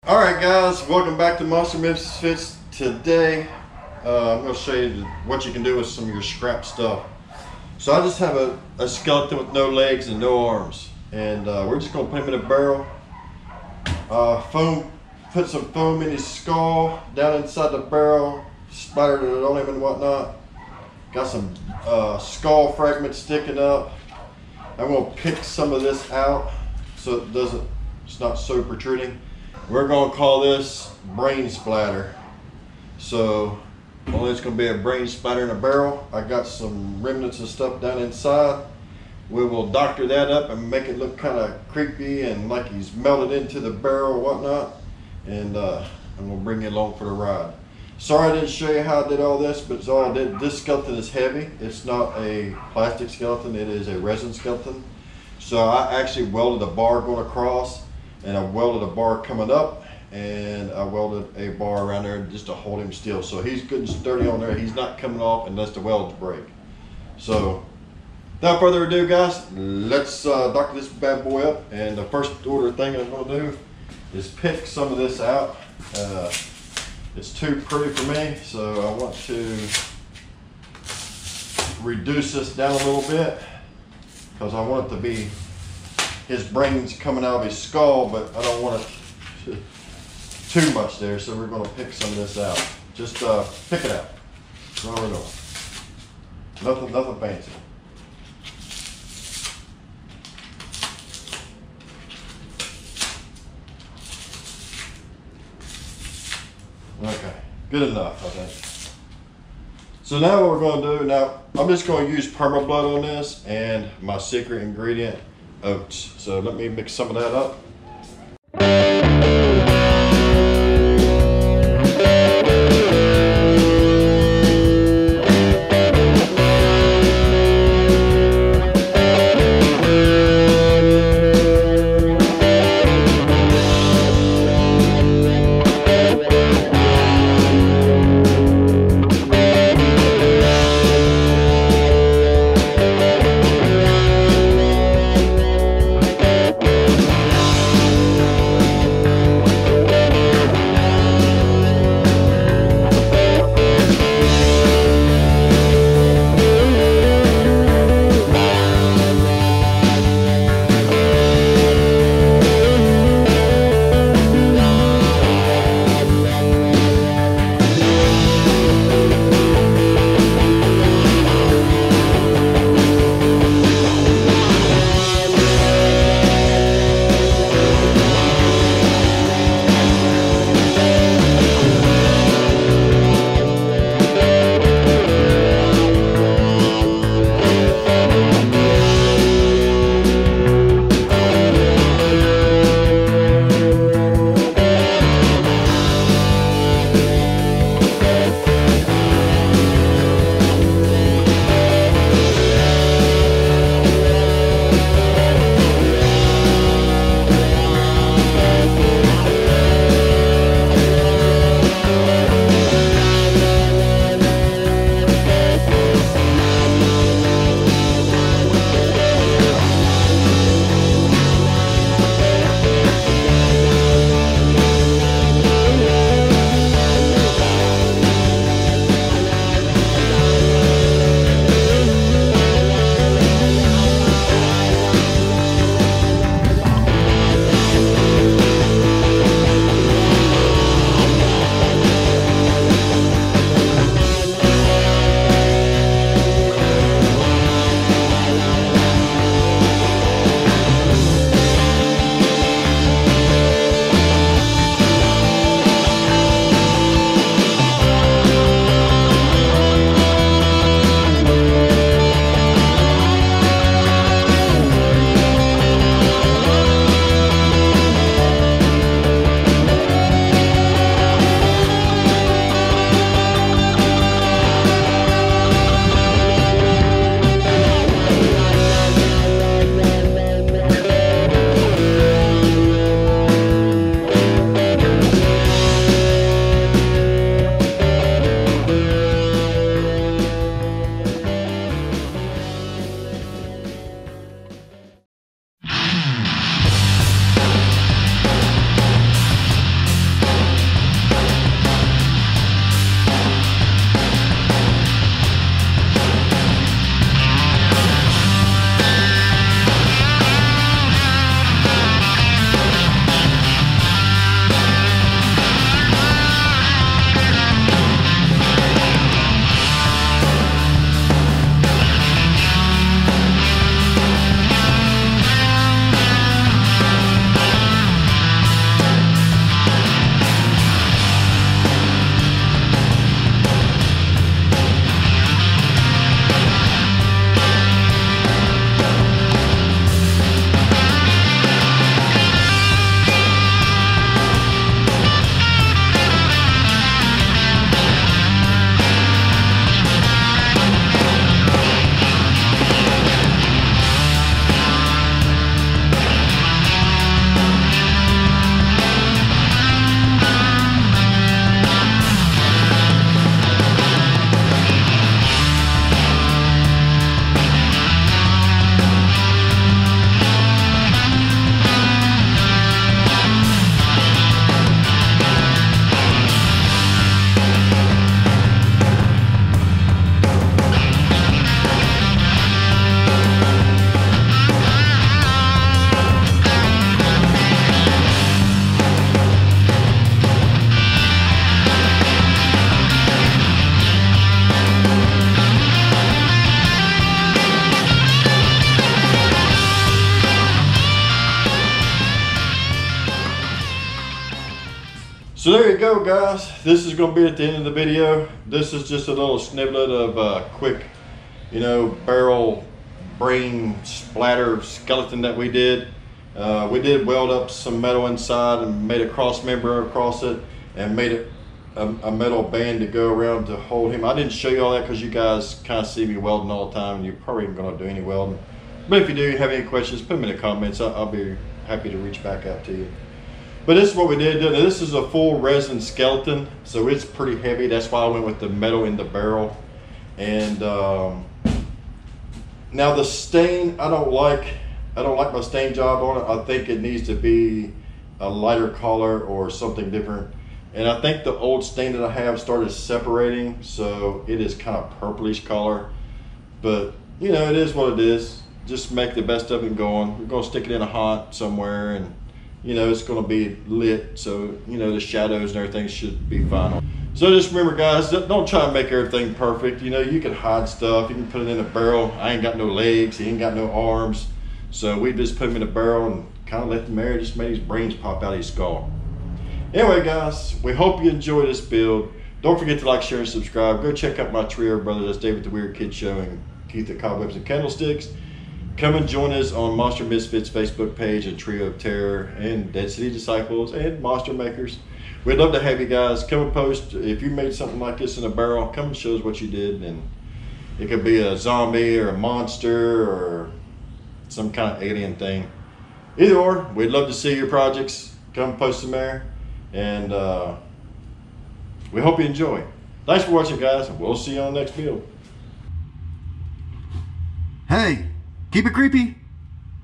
Alright guys, welcome back to Monster Misfits. Today I'm going to show you what you can do with some of your scrap stuff. So I just have a skeleton with no legs and no arms, and we're just going to put him in a barrel. Put some foam in his skull, down inside the barrel, splattered it on him and whatnot. Got some skull fragments sticking up. I'm going to pick some of this out so it's not so protruding. We're going to call this brain splatter. So only it's going to be a brain splatter in a barrel. I got some remnants of stuff down inside. We will doctor that up and make it look kind of creepy and like he's melted into the barrel or whatnot. And I'm going to bring you along for the ride. Sorry I didn't show you how I did all this, but it's all I did. This skeleton is heavy. It's not a plastic skeleton, it is a resin skeleton. So I actually welded a bar going across, and I welded a bar coming up, and I welded a bar around there just to hold him still. So he's good and sturdy on there. He's not coming off unless the welds break. So without further ado guys, let's doctor this bad boy up. And the first order thing I'm going to do is pick some of this out. It's too pretty for me, so I want to reduce this down a little bit because I want it to be his brains coming out of his skull, but I don't want it too much there, so we're going to pick some of this out. Just pick it out. That's all we're doing. Nothing fancy. Okay, good enough, I think. So now what we're going to do, now I'm just going to use perma blood on this and my secret ingredient, oats. So let me mix some of that up. So there you go, guys. This is going to be at the end of the video. This is just a little snippet of a quick, you know, barrel brain splatter skeleton that we did. We did weld up some metal inside and made a cross member across it and made it a metal band to go around to hold him. I didn't show you all that because you guys kind of see me welding all the time and you're probably not going to do any welding. But if you do have any questions, put them in the comments. I'll be happy to reach back out to you. But this is what we did. Now, this is a full resin skeleton, so it's pretty heavy. That's why I went with the metal in the barrel. And now the stain, I don't like my stain job on it. I think it needs to be a lighter color or something different. And I think the old stain that I have started separating, so it is kind of purplish color. But you know, it is what it is. Just make the best of it going. We're gonna stick it in a hot somewhere, and you know, it's gonna be lit, so you know, the shadows and everything should be fine. So just remember, guys, don't try to make everything perfect. You know, you can hide stuff, you can put it in a barrel. I ain't got no legs, he ain't got no arms. So we just put him in a barrel and kind of let the mayor just made his brains pop out of his skull. Anyway, guys, we hope you enjoy this build. Don't forget to like, share, and subscribe. Go check out my trio of brothers. That's David the Weird Kid Show and Keith the Cobwebs and Candlesticks. Come and join us on Monster Misfits Facebook page and Trio of Terror and Dead City Disciples and Monster Makers. We'd love to have you guys come and post. If you made something like this in a barrel, come and show us what you did. And it could be a zombie or a monster or some kind of alien thing. Either or, we'd love to see your projects. Come post them there. And we hope you enjoy. Thanks for watching, guys, and we'll see you on the next build. Hey, keep it creepy.